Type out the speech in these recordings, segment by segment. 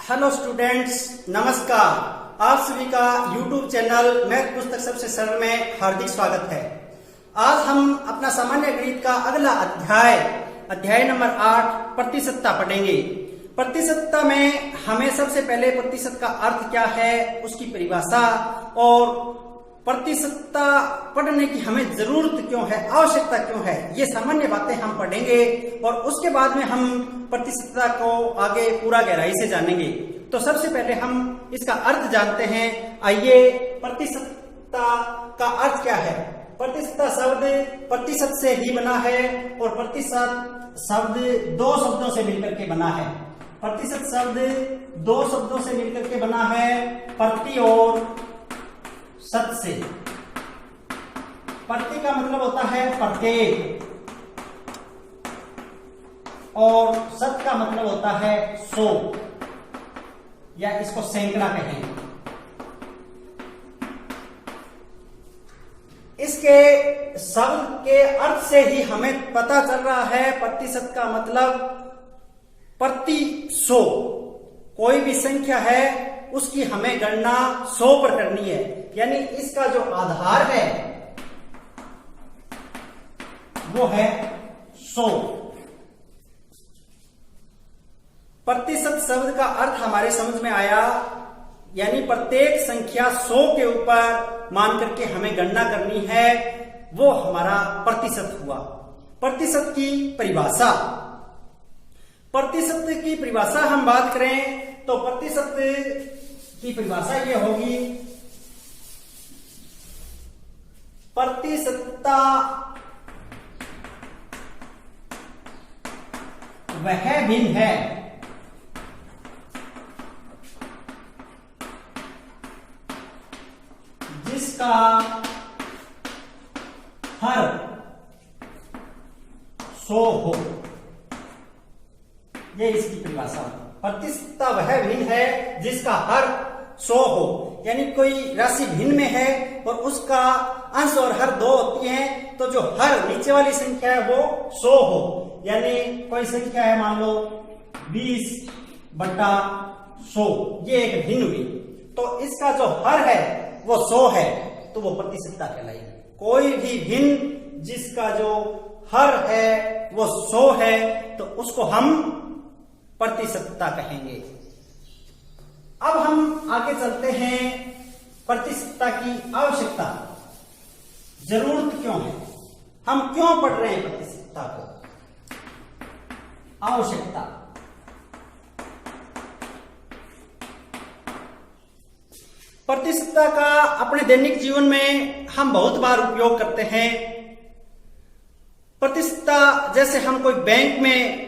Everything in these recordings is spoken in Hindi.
हेलो स्टूडेंट्स, नमस्कार। आप सभी का यूट्यूब चैनल मैथ पुस्तक सबसे सरल में हार्दिक स्वागत है। आज हम अपना सामान्य गणित का अगला अध्याय नंबर 8 प्रतिशतता पढ़ेंगे। प्रतिशतता में हमें सबसे पहले प्रतिशत का अर्थ क्या है, उसकी परिभाषा और प्रतिशतता पढ़ने की हमें जरूरत क्यों है, आवश्यकता क्यों है, ये सामान्य बातें हम पढ़ेंगे और उसके बाद में हम प्रतिशतता को आगे पूरा गहराई से जानेंगे। तो सबसे पहले हम इसका अर्थ जानते हैं। आइए, प्रतिशतता का अर्थ क्या है। प्रतिशतता शब्द प्रतिशत से ही बना है और प्रतिशत शब्द दो शब्दों से मिलकर के बना है। प्रतिशत शब्द दो शब्दों से मिलकर के बना है, प्रति और सत से। प्रति का मतलब होता है प्रत्येक और सत का मतलब होता है 100 या इसको सैकड़ा कहें। इसके शब्द के अर्थ से ही हमें पता चल रहा है प्रतिशत का मतलब प्रति 100। कोई भी संख्या है उसकी हमें गणना 100 पर करनी है, यानी इसका जो आधार है वो है 100। प्रतिशत शब्द का अर्थ हमारे समझ में आया, यानी प्रत्येक संख्या 100 के ऊपर मान करके हमें गणना करनी है, वो हमारा प्रतिशत हुआ। प्रतिशत की परिभाषा, प्रतिशत की परिभाषा हम बात करें तो प्रतिशत की परिभाषा ये होगी, प्रतिशतता वह भिन्न है जिसका हर 100 हो। ये इसकी परिभाषा। प्रतिशतता वह भिन्न है जिसका हर 100 हो, यानी कोई राशि भिन्न में है और उसका अंश और हर 2 होती हैं, तो जो हर नीचे वाली संख्या है वो 100 हो। यानी कोई संख्या है, मान लो 20/100, ये एक भिन्न हुई, तो इसका जो हर है वो 100 है, तो वो प्रतिशतता कहलाएगी। कोई भी भिन्न जिसका जो हर है वो 100 है, तो उसको हम प्रतिशतता कहेंगे। अब हम आगे चलते हैं। प्रतिशतता की आवश्यकता, जरूरत क्यों है, हम क्यों पढ़ रहे हैं प्रतिशतता को। आवश्यकता, प्रतिशतता का अपने दैनिक जीवन में हम बहुत बार उपयोग करते हैं। प्रतिशतता जैसे हम कोई बैंक में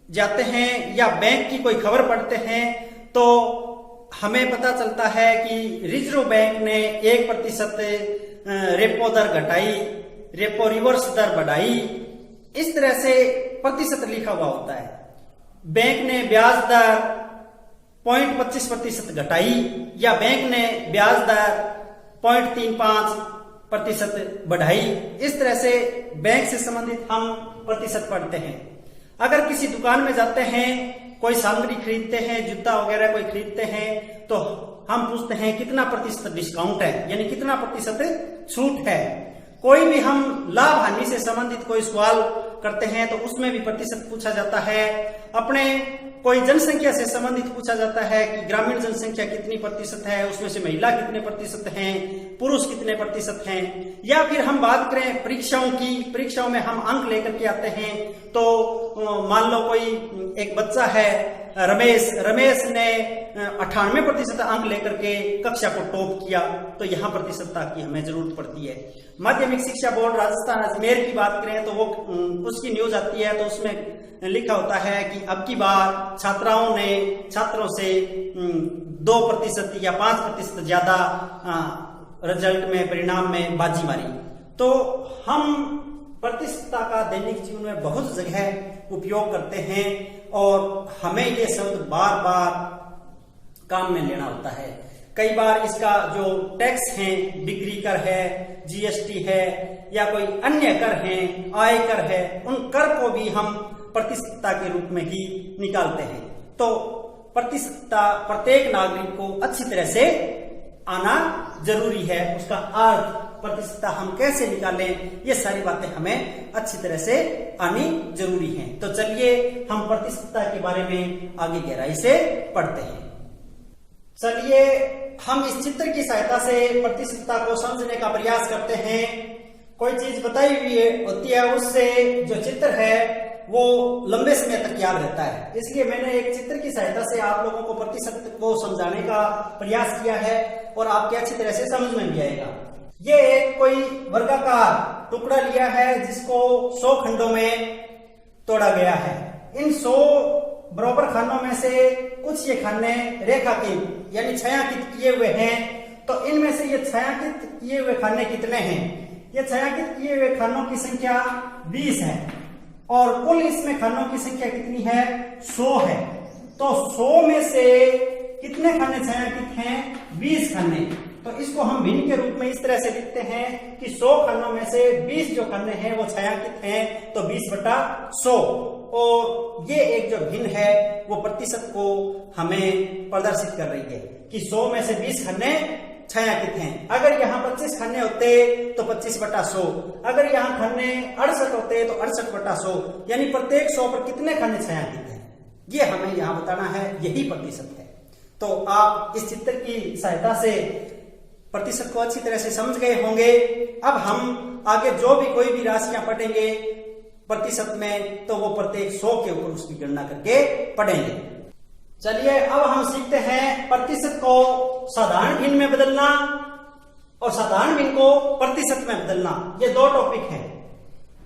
जाते हैं या बैंक की कोई खबर पढ़ते हैं तो हमें पता चलता है कि रिजर्व बैंक ने 1% रेपो दर घटाई, रेपो रिवर्स दर बढ़ाई, इस तरह से प्रतिशत लिखा हुआ होता है। बैंक ने ब्याज दर 0.25% घटाई या बैंक ने ब्याज दर 0.35% बढ़ाई। इस तरह से बैंक से संबंधित हम प्रतिशत पढ़ते हैं। अगर किसी दुकान में जाते हैं, कोई सामग्री खरीदते हैं, जूता वगैरह कोई खरीदते हैं, तो हम पूछते हैं कितना प्रतिशत डिस्काउंट है, यानी कितना प्रतिशत छूट है। कोई भी हम लाभ हानि से संबंधित कोई सवाल करते हैं तो उसमें भी प्रतिशत पूछा जाता है। अपने कोई जनसंख्या से संबंधित पूछा जाता है कि ग्रामीण जनसंख्या कितनी प्रतिशत है, उसमें से महिला कितने प्रतिशत हैं, पुरुष कितने प्रतिशत हैं। या फिर हम बात करें परीक्षाओं की, परीक्षाओं में हम अंक लेकर के आते हैं, तो मान लो कोई एक बच्चा है रमेश ने 98% अंक लेकर के कक्षा को टॉप किया, तो यहाँ प्रतिशतता की हमें जरूरत पड़ती है। माध्यमिक शिक्षा बोर्ड राजस्थान अजमेर की बात करें तो वो उसकी न्यूज आती है, तो उसमें लिखा होता है कि अब की बार छात्राओं ने छात्रों से 2% या 5% ज्यादा रिजल्ट में, परिणाम में बाजी मारी। तो हम प्रतिशतता का दैनिक जीवन में बहुत जगह उपयोग करते हैं और हमें ये शब्द बार बार काम में लेना होता है। कई बार इसका जो टैक्स है, बिक्री कर है, जीएसटी है या कोई अन्य कर हैं, आयकर है, उन कर को भी हम प्रतिशतता के रूप में ही निकालते हैं। तो प्रतिशतता प्रत्येक नागरिक को अच्छी तरह से आना जरूरी है। उसका अर्थ, प्रतिशतता हम कैसे निकालें, ये सारी बातें हमें अच्छी तरह से आनी जरूरी है। तो चलिए हम प्रतिशतता के बारे में आगे गहराई से पढ़ते हैं। चलिए हम इस चित्र की सहायता से प्रतिशतता को समझने का प्रयास करते हैं। कोई चीज बताई हुई होती है, उससे जो चित्र है वो लंबे समय तक याद रहता है। इसलिए मैंने एक चित्र की सहायता से आप लोगों को प्रतिशत को समझाने का प्रयास किया है और आपके अच्छी तरह से समझ में भी आएगा। ये एक कोई वर्गाकार टुकड़ा लिया है जिसको 100 खंडों में तोड़ा गया है। इन 100 बराबर खानों में से कुछ ये खाने रेखांकित यानी छायांकित किए हुए हैं। तो इनमें से ये छायांकित किए हुए खाने कितने हैं? ये छायांकित किए हुए खानों की संख्या 20 है और कुल इसमें खानों की संख्या कितनी है? 100 है। तो 100 में से कितने खाने छायांकित हैं? 20 खाने। तो इसको हम भिन्न के रूप में इस तरह से लिखते हैं कि 100 खानों में से 20 जो खाने हैं वो छायांकित हैं, तो 20/100। और ये एक जो भिन्न है वो प्रतिशत को हमें प्रदर्शित कर रही है कि 100 में से 20 खाने छायांकित हैं। अगर यहाँ 25 खाने होते तो 25/100, अगर यहाँ खाने 68 होते तो 68/100, यानी प्रत्येक 100 पर कितने खाने छायांकित हैं, ये हमें यहाँ बताना है। यही प्रतिशत है। तो आप इस चित्र की सहायता से प्रतिशत को अच्छी तरह से समझ गए होंगे। अब हम आगे जो भी कोई भी राशियां पढ़ेंगे प्रतिशत में, तो वो प्रत्येक 100 के ऊपर उसकी गणना करके पढ़ेंगे। चलिए अब हम सीखते हैं प्रतिशत को साधारण भिन्न में बदलना और साधारण भिन्न को प्रतिशत में बदलना। ये दो टॉपिक हैं।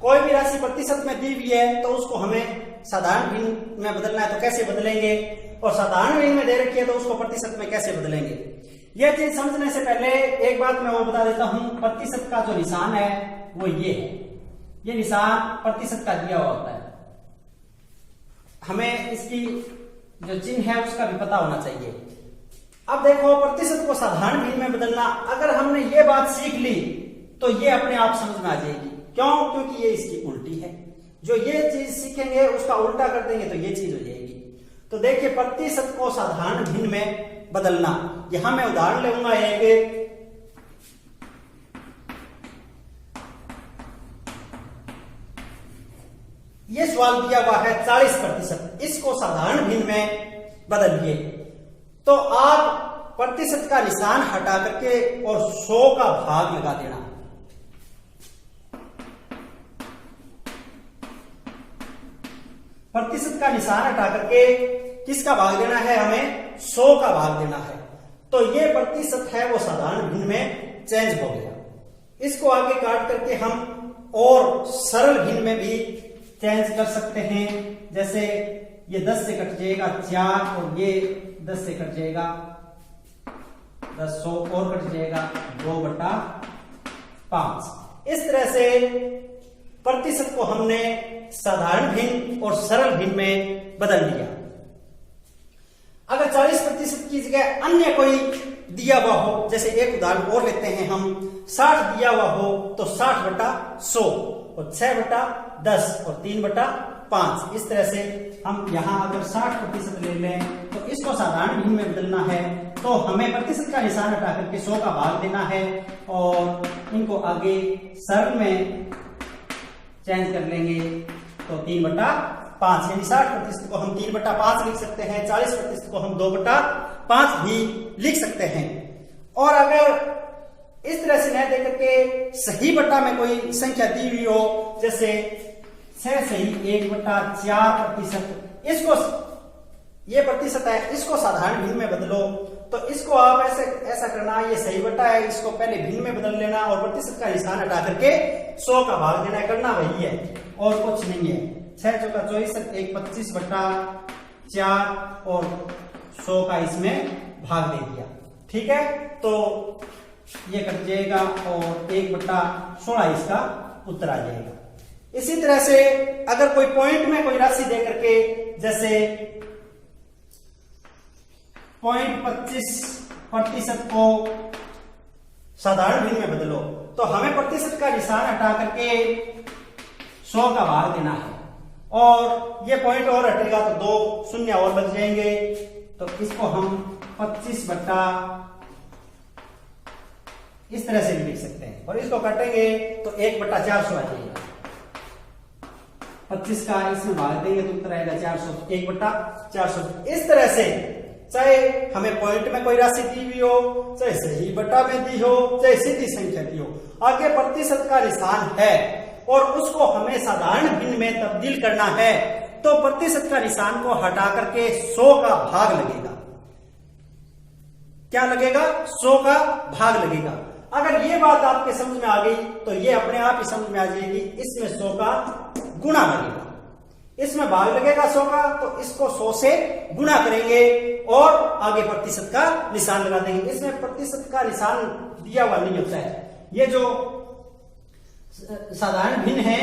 कोई भी राशि प्रतिशत में दी हुई है तो उसको हमें साधारण भिन्न में बदलना है, तो कैसे बदलेंगे, और साधारण भिन्न में दे रखी है तो उसको प्रतिशत में कैसे बदलेंगे। यह चीज समझने से पहले एक बात मैं और बता देता हूं। प्रतिशत का जो निशान है वो ये है। ये निशान प्रतिशत का दिया हुआ होता है। हमें इसकी जो चिन्ह है उसका भी पता होना चाहिए। अब देखो, प्रतिशत को साधारण भिन्न में बदलना, अगर हमने ये बात सीख ली तो ये अपने आप समझ में आ जाएगी। क्यों? क्योंकि ये इसकी उल्टी है। जो ये चीज सीखेंगे उसका उल्टा कर देंगे तो ये चीज हो जाएगी। तो देखिए, प्रतिशत को साधारण भिन्न में बदलना, यहां मैं उदाहरण लूंगा एक। ये सवाल दिया हुआ है 40%, इसको साधारण भिन्न में बदलिए। तो आप प्रतिशत का निशान हटा करके और 100 का भाग लगा देना। प्रतिशत का निशान हटा करके किसका भाग देना है? हमें 100 का भाग देना है। तो ये प्रतिशत है वो साधारण भिन्न में चेंज हो गया। इसको आगे काट करके हम और सरल भिन्न में भी चेंज कर सकते हैं। जैसे ये 10 से कट जाएगा 4 और ये 10 से कट जाएगा 10, 100 और कट जाएगा 2/5। इस तरह से प्रतिशत को हमने साधारण भिन्न और सरल भिन्न में बदल दिया। अगर 40% की जगह अन्य कोई दिया हुआ हो, जैसे एक उदाहरण और लेते हैं हम, 60 दिया हुआ हो तो 60/100 और 6/10 और 3/5। इस तरह से हम यहां अगर 60% ले लें तो इसको साधारण भिन्न में बदलना है, तो हमें प्रतिशत का निशान हटा करके 100 का भाग देना है और इनको आगे सरल में चेंज कर लेंगे तो 3/5, यानी 60% को हम 3/5 लिख सकते हैं, 40% को हम 2/5 भी लिख सकते हैं। और अगर इस तरह से न देकर के सही बटा में कोई संख्या दी हुई हो, जैसे 6 सही 1/4%, इसको ये प्रतिशत है, इसको साधारण भिन्न में बदलो। तो इसको आप ऐसा करना, ये सही बटा है, इसको पहले भिन्न में बदल लेना और प्रतिशत का निशान हटा करके 100 का भाग देना, करना वही है और कुछ नहीं है। 6 × 4 = 24, 1 25/4 और 100 का इसमें भाग दे दिया। ठीक है, तो ये कट जाएगा और 1/16 इसका उत्तर आ जाएगा। इसी तरह से अगर कोई पॉइंट में कोई राशि दे करके, जैसे 0.25% को साधारण भिन्न में बदलो, तो हमें प्रतिशत का निशान हटा करके 100 का भाग देना है और ये पॉइंट और हटेगा तो 2 शून्य और बच जाएंगे, तो इसको हम 25 बट्टा इस तरह से भी लिख सकते हैं, और इसको काटेंगे तो 1/400 आ जाएगा। 25 का इसमें भाग देंगे तो उत्तर आएगा 400, 1/400। इस तरह से चाहे हमें पॉइंट में कोई राशि दी हुई हो, चाहे सही बटा में दी हो, चाहे सीधी संख्या दी हो, आगे प्रतिशत का निशान है और उसको हमें साधारण भिन्न में तब्दील करना है, तो प्रतिशत का निशान को हटा करके 100 का भाग लगेगा। क्या लगेगा? 100 का भाग लगेगा। अगर ये बात आपके समझ में आ गई तो ये अपने आप ही समझ में आ जाएगी, इसमें 100 का गुणा लगेगा, इसमें भाग लगेगा 100 का, तो इसको 100 से गुणा करेंगे और आगे प्रतिशत का निशान लगा देंगे। इसमें प्रतिशत का निशान दिया हुआ नहीं होता है। ये जो साधारण भिन्न है,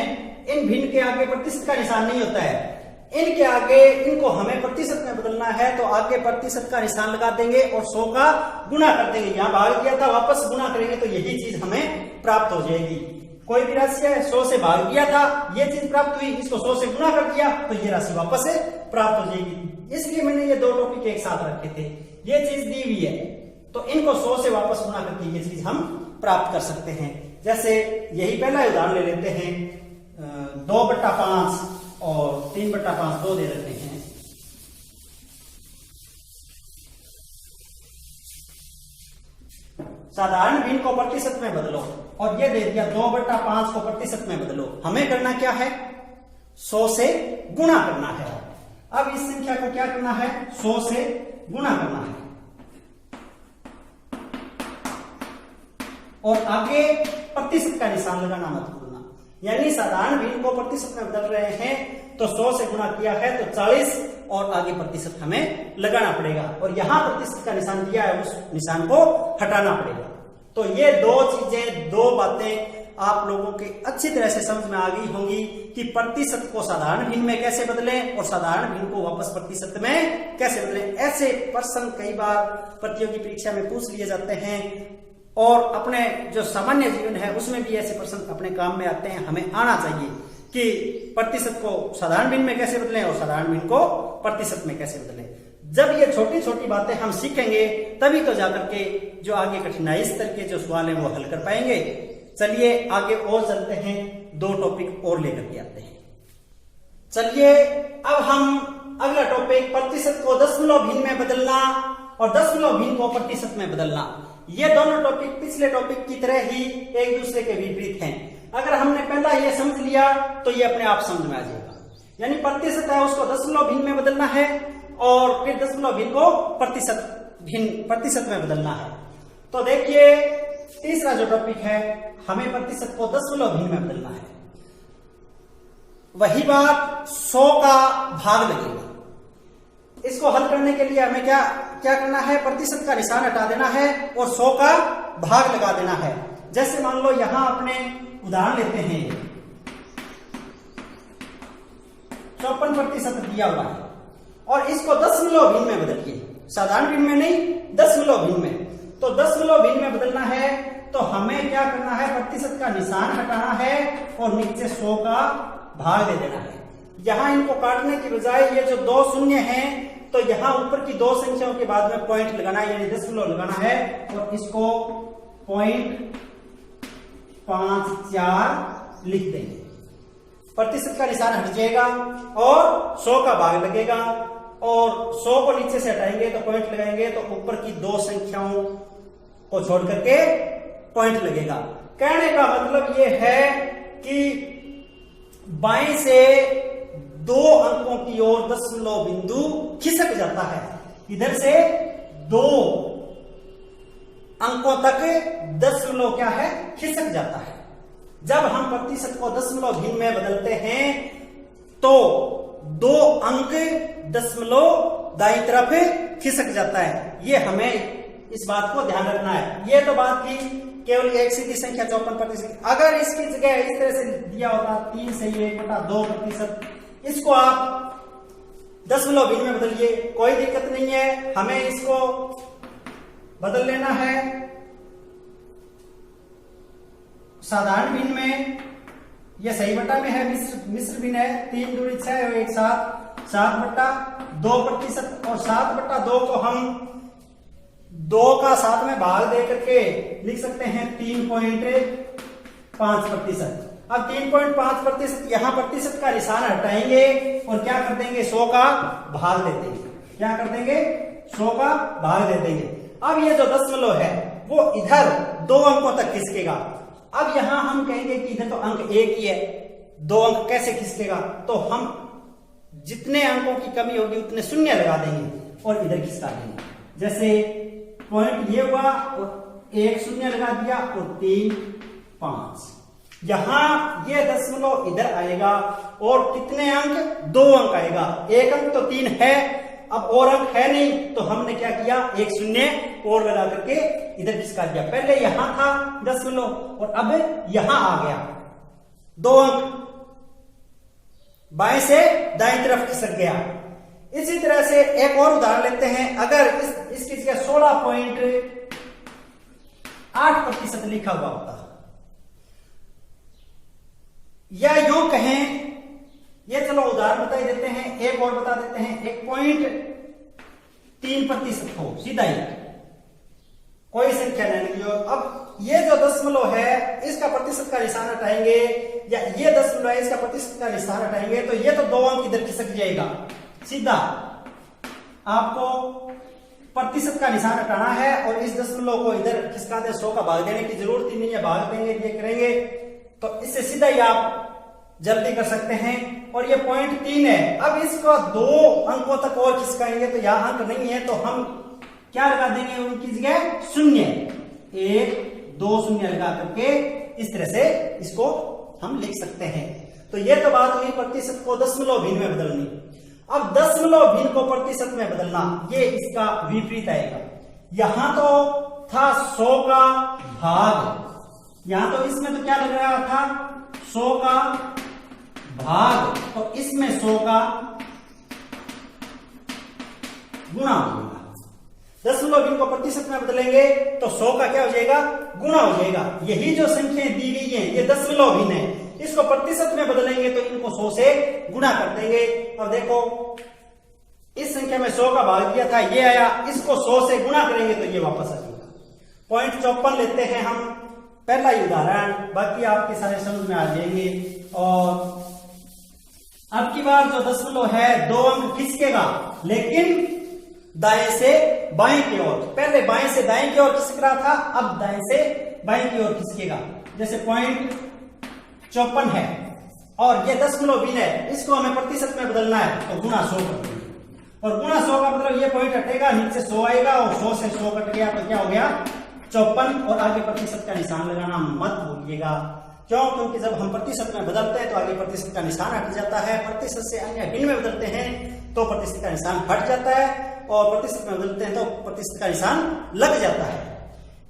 इन भिन्न के आगे प्रतिशत का निशान नहीं होता है। इनके आगे इनको हमें प्रतिशत में बदलना है, तो आगे प्रतिशत का निशान लगा देंगे और 100 का गुणा कर देंगे। यहां भाग दिया था, वापस गुणा करेंगे तो यही चीज हमें प्राप्त हो जाएगी। कोई भी राशि है, 100 से भाग दिया था, ये चीज प्राप्त हुई, इसको 100 से गुणा कर दिया तो ये राशि वापस से प्राप्त हो जाएगी। इसलिए मैंने ये दो टॉपिक एक साथ रखे थे। ये चीज दी हुई है तो इनको 100 से वापस गुणा करके ये चीज हम प्राप्त कर सकते हैं। जैसे यही पहला उदाहरण ले लेते हैं, 2/5 और 3/5 दो दे देते हैं। साधारण भिन्न को प्रतिशत में बदलो, और ये दे दिया 2/5 को प्रतिशत में बदलो। हमें करना क्या है? 100 से गुणा करना है। अब इस संख्या को क्या करना है? 100 से गुणा करना है और आगे प्रतिशत का निशान लगाना मत भूलना। यानी साधारण भिन्न को प्रतिशत में बदल रहे हैं तो 100 से गुणा किया है तो 40 और आगे प्रतिशत हमें लगाना पड़ेगा, और यहां प्रतिशत का निशान दिया है, उस निशान को हटाना पड़ेगा। तो ये दो चीजें, दो बातें आप लोगों के अच्छी तरह से समझ में आ गई होंगी कि प्रतिशत को साधारण भिन्न में कैसे बदलें और साधारण भिन्न को वापस प्रतिशत में कैसे बदलें। ऐसे प्रश्न कई बार प्रतियोगी परीक्षा में पूछ लिए जाते हैं और अपने जो सामान्य जीवन है उसमें भी ऐसे प्रश्न अपने काम में आते हैं। हमें आना चाहिए कि प्रतिशत को साधारण भिन्न में कैसे बदलें और साधारण भिन्न को प्रतिशत में कैसे बदलें। जब ये छोटी छोटी बातें हम सीखेंगे तभी तो जाकर के जो आगे कठिनाई स्तर के जो सवाल हैं वो हल कर पाएंगे। चलिए आगे और चलते हैं, दो टॉपिक और लेकर के आते हैं। चलिए अब हम अगला टॉपिक, प्रतिशत को दशमलव भिन्न में बदलना और दशमलव भिन्न को प्रतिशत में बदलना। ये दोनों टॉपिक पिछले टॉपिक की तरह ही एक दूसरे के विपरीत हैं। अगर हमने पहला ये समझ लिया तो ये अपने आप समझ में आ जाएगा। यानी प्रतिशत है उसको दशमलव भिन्न में बदलना है और फिर दशमलव भिन्न को प्रतिशत में बदलना है। तो देखिए तीसरा जो टॉपिक है, हमें प्रतिशत को दशमलव भिन्न में बदलना है। वही बात 100 का भाग लगेगा। इसको हल करने के लिए हमें क्या करना है? प्रतिशत का निशान हटा देना है और 100 का भाग लगा देना है। जैसे मान लो यहां अपने उदाहरण लेते हैं, 54% दिया हुआ है और इसको दशमलव भिन्न में बदलिए, साधारण भिन्न में नहीं, दशमलव भिन्न में। तो दशमलव भिन्न में बदलना है तो हमें क्या करना है? प्रतिशत का निशान हटाना है और नीचे 100 का भाग दे देना है। यहां इनको काटने की बजाय ये जो दो शून्य हैं तो यहां ऊपर की दो संख्याओं के बाद में पॉइंट लगाना है, यानी दशमलव लगाना है और इसको 0.54 लिख देंगे। प्रतिशत का निशान हट जाएगा और 100 का भाग लगेगा और 100 को नीचे से हटाएंगे तो पॉइंट लगाएंगे तो ऊपर की दो संख्याओं को छोड़ करके पॉइंट लगेगा। कहने का मतलब यह है कि बाएं से दो अंकों की ओर दशमलव बिंदु खिसक जाता है, इधर से 2 अंकों तक दशमलव क्या है? खिसक जाता है। जब हम प्रतिशत को दशमलव भिन्न में बदलते हैं तो 2 अंक दशमलव दाईं तरफ खिसक जाता है। ये हमें इस बात को ध्यान रखना है। ये तो बात थी केवल एक सीधी संख्या 54%। अगर इसकी जगह इस तरह से दिया होता 3 से 1/2%, इसको आप दशमलव भिन्न में बदलिए, कोई दिक्कत नहीं है। हमें इसको बदल लेना है साधारण भिन्न में। यह सही बटा में है, मिश्र भिन्न है, 3 दूनी 6 और 1 7, 7/2% और 7/2 को हम 2 का 7 में भाग दे करके लिख सकते हैं 3.5%। अब 3.5% यहां प्रतिशत का निशान हटाएंगे और क्या कर देंगे 100 का भाग दे देंगे। क्या कर देंगे 100 का भाग दे देंगे। अब ये जो दशमलव है वो इधर 2 अंकों तक खिसकेगा। अब यहां हम कहेंगे कि इधर तो अंक 1 ही है, 2 अंक कैसे खिसकेगा, तो हम जितने अंकों की कमी होगी उतने शून्य लगा देंगे और इधर खिसका देंगे। जैसे पॉइंट ये हुआ और 1 शून्य लगा दिया और 3 5। यहां ये दशमलव इधर आएगा और कितने अंक 2 अंक आएगा। 1 अंक तो 3 है, अब और अंक है नहीं तो हमने क्या किया 1 शून्य और लगा करके इधर खिसका दिया। पहले यहां था दशमलव और अब यहां आ गया 2 अंक बाएं से दाएं तरफ खिसक गया। इसी तरह से एक और उदाहरण लेते हैं। अगर इसकी जगह 16.8% लिखा हुआ होता या यूं कहें, ये चलो उदाहरण बता देते हैं, एक और बता देते हैं, 1.3% हो सीधा ही कोई संख्या लेने की। अब ये जो दशमलव है इसका प्रतिशत का निशान हटाएंगे या ये दशमलव है इसका प्रतिशत का निशान हटाएंगे तो ये तो 2 अंक इधर खिसक जाएगा सीधा। आपको प्रतिशत का निशान हटाना है और इस दशमलव को इधर खिसका दे, 100 का भाग देने की जरूरत ही नहीं है, भाग देंगे ये करेंगे तो इससे सीधा ही आप जल्दी कर सकते हैं। और ये 0.3 है। अब इसको 2 अंकों तक और खिसकाएंगे तो यहां अंक नहीं है तो हम क्या लगा देंगे उनकी जगह 0, 1 2 शून्य लगा करके इस तरह से इसको हम लिख सकते हैं। तो ये तो बात हुई प्रतिशत को दशमलव भिन्न में बदलनी। अब दशमलव भिन्न को प्रतिशत में बदलना ये इसका विपरीत आएगा। यहां तो था 100 का भाग, यहां तो इसमें तो क्या लग रहा था 100 का भाग, तो इसमें 100 का गुणा होगा। दशमलव भिन्न को प्रतिशत में बदलेंगे तो 100 का क्या हो जाएगा गुणा हो जाएगा। यही जो संख्याएं दी गई हैं ये दशमलव भिन्न है, इसको प्रतिशत में बदलेंगे तो इनको 100 से गुणा कर देंगे। और देखो इस संख्या में 100 का भाग दिया था ये आया, इसको 100 से गुणा करेंगे तो ये वापस आ जाएगा। 0.54 लेते हैं हम पहला ही उदाहरण, बाकी आपके सारे समझ में आ जाएंगे। और अब की बार जो दशमलव है 2 अंक खिसकेगा लेकिन दाएं से बाएं की ओर। पहले बाएं से दाएं की ओर खिसक रहा था, अब दाएं से बाएं की ओर खिसकेगा। जैसे 0.54 है और ये दशमलव भिन्न है, इसको हमें प्रतिशत में बदलना है तो गुणा 100 कर देंगे। और गुणा 100 का मतलब ये पॉइंट हटेगा, नीचे 100 आएगा और 100 से 100 कट गया तो क्या हो गया 54। और आगे प्रतिशत का निशान लगाना मत भूलिएगा। क्यों? क्योंकि जब हम प्रतिशत में बदलते हैं तो आगे प्रतिशत का निशान हट जाता है। प्रतिशत से अन्य भिन्न में बदलते हैं तो प्रतिशत का निशान हट जाता है और प्रतिशत में बदलते हैं तो प्रतिशत का निशान लग जाता है।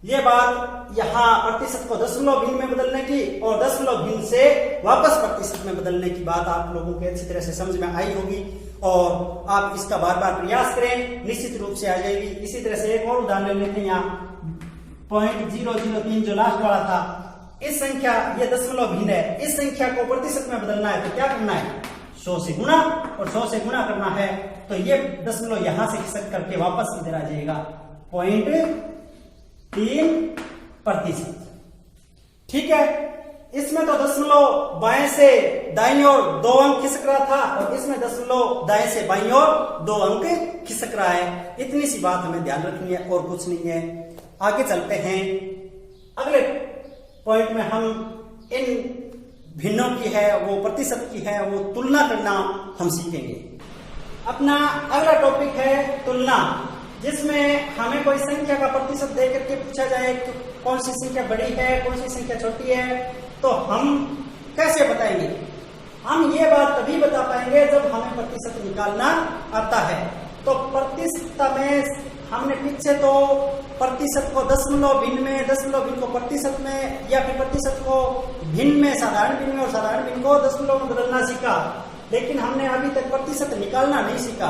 ये बात यहाँ प्रतिशत को दशमलव भिन्न में बदलने की और दशमलव भिन्न से वापस प्रतिशत में बदलने की बात आप लोगों को अच्छी तरह से समझ में आई होगी और आप इसका बार बार प्रयास करें, निश्चित रूप से आ जाएगी। इसी तरह से एक और उदाहरण ले लेते हैं। यहाँ 0.003 जो लास्ट वाला था, इस संख्या ये दशमलव भिन्न है, इस संख्या को प्रतिशत में बदलना है तो क्या करना है 100 से गुणा, और 100 से गुणा करना है तो ये दशमलव यहां से खिसक करके वापस इधर आ जाएगा 0.3%। ठीक है, इसमें तो दशमलव बाएं से दाईं ओर 2 अंक खिसक रहा था और इसमें दशमलव दाएं से बाईं ओर 2 अंक खिसक रहा है। इतनी सी बात हमें ध्यान रखनी है और कुछ नहीं है। आगे चलते हैं, अगले पॉइंट में हम इन भिन्नों की है वो प्रतिशत की है वो तुलना करना हम सीखेंगे। अपना अगला टॉपिक है तुलना, जिसमें हमें कोई संख्या का प्रतिशत दे करके पूछा जाए कि कौन सी संख्या बड़ी है कौन सी संख्या छोटी है, तो हम कैसे बताएंगे? हम ये बात तभी बता पाएंगे जब हमें प्रतिशत निकालना आता है। तो प्रतिशत में हमने पीछे तो प्रतिशत को दशमलव भिन्न में, दशमलव भिन्न को प्रतिशत में, या फिर प्रतिशत को भिन्न में साधारण भिन्न में और साधारण भिन्न को दशमलव में बदलना सीखा, लेकिन हमने अभी तक प्रतिशत निकालना नहीं सीखा।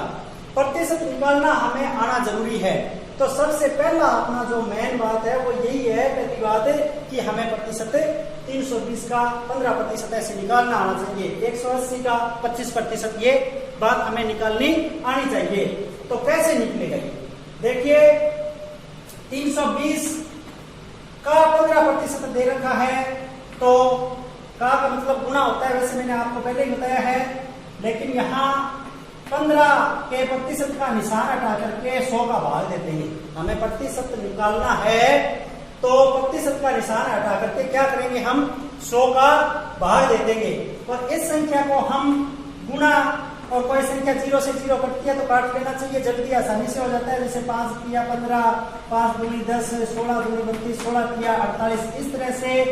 प्रतिशत निकालना हमें आना जरूरी है। तो सबसे पहला अपना जो मेन बात है वो यही है, पहली बात है कि हमें प्रतिशत 320 का 15% ऐसे निकालना आना चाहिए, 180 का 25% ये बात हमें निकालनी आनी चाहिए। तो कैसे निकलेगा ये? देखिए 320 का 15% दे रखा है, तो का मतलब गुना होता है, वैसे मैंने आपको पहले ही बताया है। लेकिन यहाँ 15 के प्रतिशत का निशान हटा करके 100 का भाग देते हैं। हमें प्रतिशत निकालना है तो प्रतिशत का निशान हटा करके क्या करेंगे, हम 100 का भाग दे देंगे। और इस संख्या को हम गुना, और कोई संख्या 0 से 0 कटती है तो काट लेना चाहिए, जल्दी आसानी से हो जाता है। जैसे 5 किया 15, 5 दूनी 10, 16 दूनी 32, 16 किया 48। इस तरह से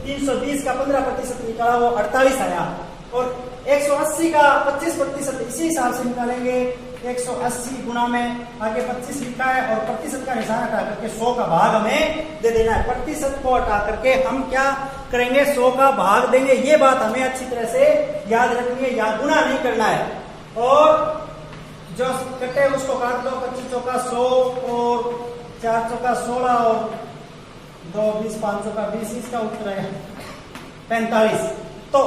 320 का 15% निकाला, वो 48 आया। और 180 का 25% इसी हिसाब से निकालेंगे। 180 गुना में आगे 25 लिखा है और प्रतिशत का निशान हटा करके 100 का भाग हमें दे देना है। प्रतिशत को हटा करके हम क्या करेंगे, 100 का भाग देंगे। ये बात हमें अच्छी तरह से याद रखनी है, या गुना नहीं करना है। और जो कटे उसको काट लो, 25 चौका 100 और 4 चौका 16 और 2 20, 5 चौका 20, इसका उत्तर है 45। तो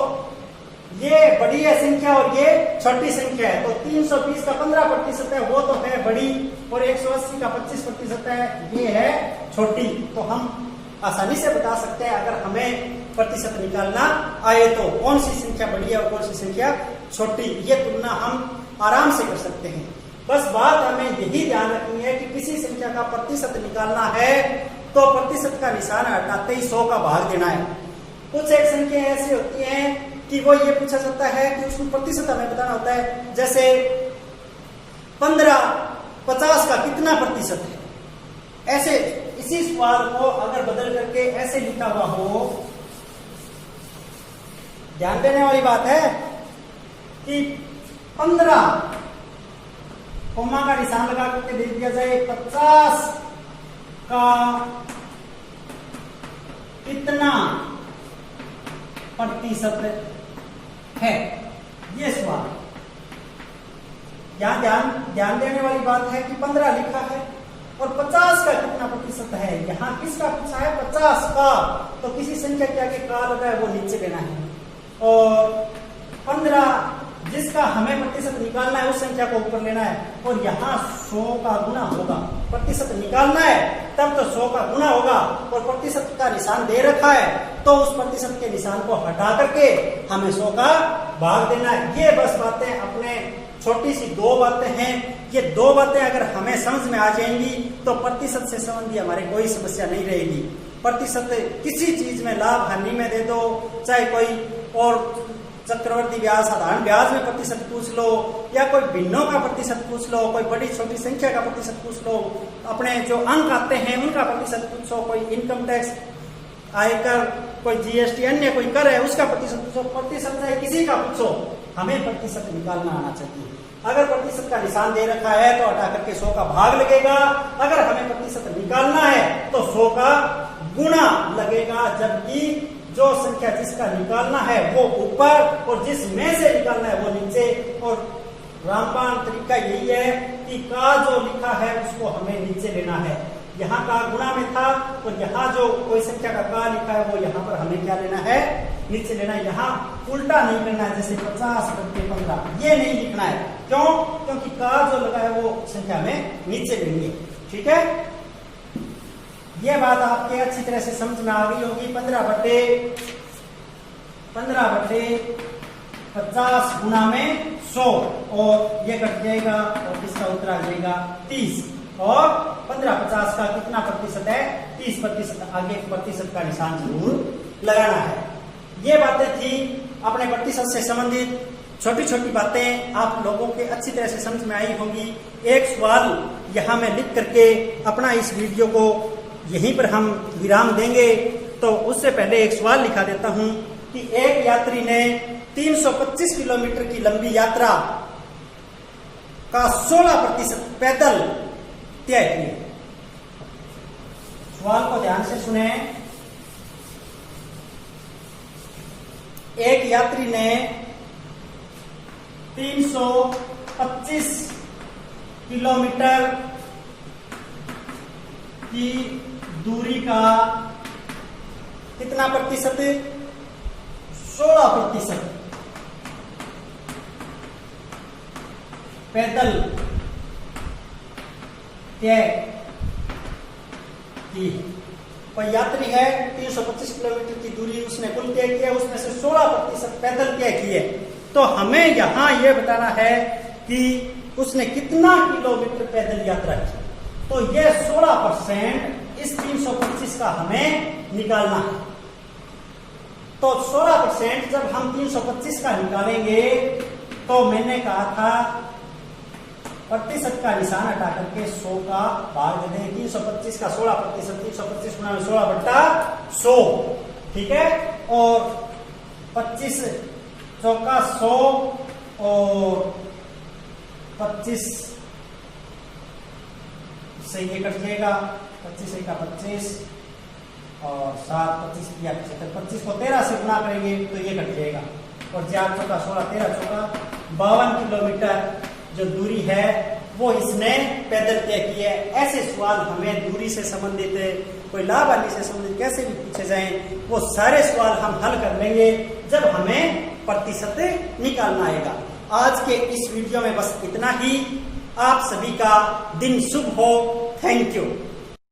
ये बड़ी है संख्या और ये छोटी संख्या है। तो 320 का 15% है, वो तो है बड़ी, और 180 का 25% है, ये है छोटी। तो हम आसानी से बता सकते हैं अगर हमें प्रतिशत निकालना आए तो कौन सी संख्या बड़ी है और कौन सी संख्या छोटी, ये तुलना हम आराम से कर सकते हैं। बस बात हमें यही ध्यान रखनी है कि किसी संख्या का प्रतिशत निकालना है तो प्रतिशत का निशान हटाते ही 100 का भाग देना है। कुछ एक संख्या ऐसी होती हैं कि वो ये पूछा जाता है कि उसमें प्रतिशत हमें बताना होता है। जैसे 15 50 का कितना प्रतिशत है, ऐसे इसी सवाल को अगर बदल करके ऐसे लिखा हुआ हो, ध्यान देने वाली बात है कि 15 कोमा का निशान लगा करके दे दिया जाए 50 का कितना प्रतिशत है, ये सवाल। यहां ध्यान देने वाली बात है कि 15 लिखा है और 50 का कितना प्रतिशत है। यहाँ किसका पूछा है, 50 का, तो किसी संख्या के आगे का लगा है वो नीचे लेना है। और 15 जिसका हमें प्रतिशत निकालना है उस संख्या को ऊपर लेना है। और यहाँ 100 का गुना होगा, प्रतिशत निकालना है तब तो 100 का गुना होगा, और प्रतिशत का निशान दे रखा है तो उस प्रतिशत के निशान को हटा करके हमें 100 का भाग देना है। ये बस बातें अपने छोटी सी 2 बातें हैं। ये 2 बातें अगर हमें समझ में आ जाएंगी तो प्रतिशत से संबंधी हमारे कोई समस्या नहीं रहेगी। प्रतिशत किसी चीज में लाभ हानि में दे दो, चाहे कोई और चक्रवर्ती ब्याज साधारण ब्याज में प्रतिशत पूछ लो, या कोई भिन्नों का प्रतिशत पूछ लो, कोई बड़ी छोटी संख्या का प्रतिशत पूछ लो, अपने जो अंक आते हैं उनका प्रतिशत पूछो, कोई इनकम टैक्स, आयकर, कोई जीएसटी, अन्य कोई कर है उसका प्रतिशत पूछो। प्रतिशत चाहे किसी का पूछो, हमें प्रतिशत निकालना आना चाहिए। अगर प्रतिशत का निशान दे रखा है तो हटा करके 100 का भाग लगेगा। अगर हमें प्रतिशत निकालना है तो 100 का गुना लगेगा, जबकि जो संख्या जिसका निकालना है वो ऊपर और जिसमें से निकालना है वो नीचे। और रामबाण तरीका यही है कि का जो लिखा है उसको हमें नीचे लेना है। यहाँ का गुणा में था तो यहाँ जो कोई संख्या का का लिखा है वो यहाँ पर हमें क्या लेना है, नीचे लेना है। यहाँ उल्टा नहीं करना है, जैसे 50 करके 15 ये नहीं लिखना है। क्यों? क्योंकि का जो लगा है वो संख्या में नीचे लेंगे। ठीक है, ये बात आपके अच्छी तरह से समझ में आ गई होगी। 15 बटे 50 गुना में 100 और ये कट जाएगा और इसका उत्तर आ जाएगा 30। और 15 50 का कितना प्रतिशत है, 30%। आगे प्रतिशत का निशान जरूर लगाना है। ये बातें थी अपने प्रतिशत से संबंधित छोटी छोटी बातें, आप लोगों के अच्छी तरह से समझ में आई होंगी। एक सवाल यहाँ मैं लिख करके अपना इस वीडियो को यहीं पर हम विराम देंगे। तो उससे पहले एक सवाल लिखा देता हूं कि एक यात्री ने 325 किलोमीटर की लंबी यात्रा का 16% पैदल तय किया। सवाल को ध्यान से सुने। एक यात्री ने 325 किलोमीटर की दूरी का कितना प्रतिशत, 16% पैदल तय की। कोई यात्री है 325 किलोमीटर की दूरी उसने कुल तय किया, उसमें से 16% पैदल तय किए। तो हमें यहां यह बताना है कि उसने कितना किलोमीटर पैदल यात्रा की। तो यह 16% इस 325 का हमें निकालना है। तो 16% जब हम 325 का निकालेंगे तो मैंने कहा था प्रतिशत का निशान हटा करके 100 का भाग दे दें। 325 का 16%, 325 गुणा 16/100, ठीक है। और 25 चौका 100 और 25 से ये कट जाएगा, 25 का 25 और 7 25 किया 75, 25 को 13 से गुणा करेंगे तो ये कट जाएगा। और 4 चौका 16, 13 चौका 52 किलोमीटर जो दूरी है वो इसने पैदल तय की है। ऐसे सवाल हमें दूरी से संबंधित, कोई लाभ हानि से संबंधित कैसे भी पूछे जाएं, वो सारे सवाल हम हल कर लेंगे जब हमें प्रतिशत निकालना आएगा। आज के इस वीडियो में बस इतना ही। आप सभी का दिन शुभ हो। Thank you.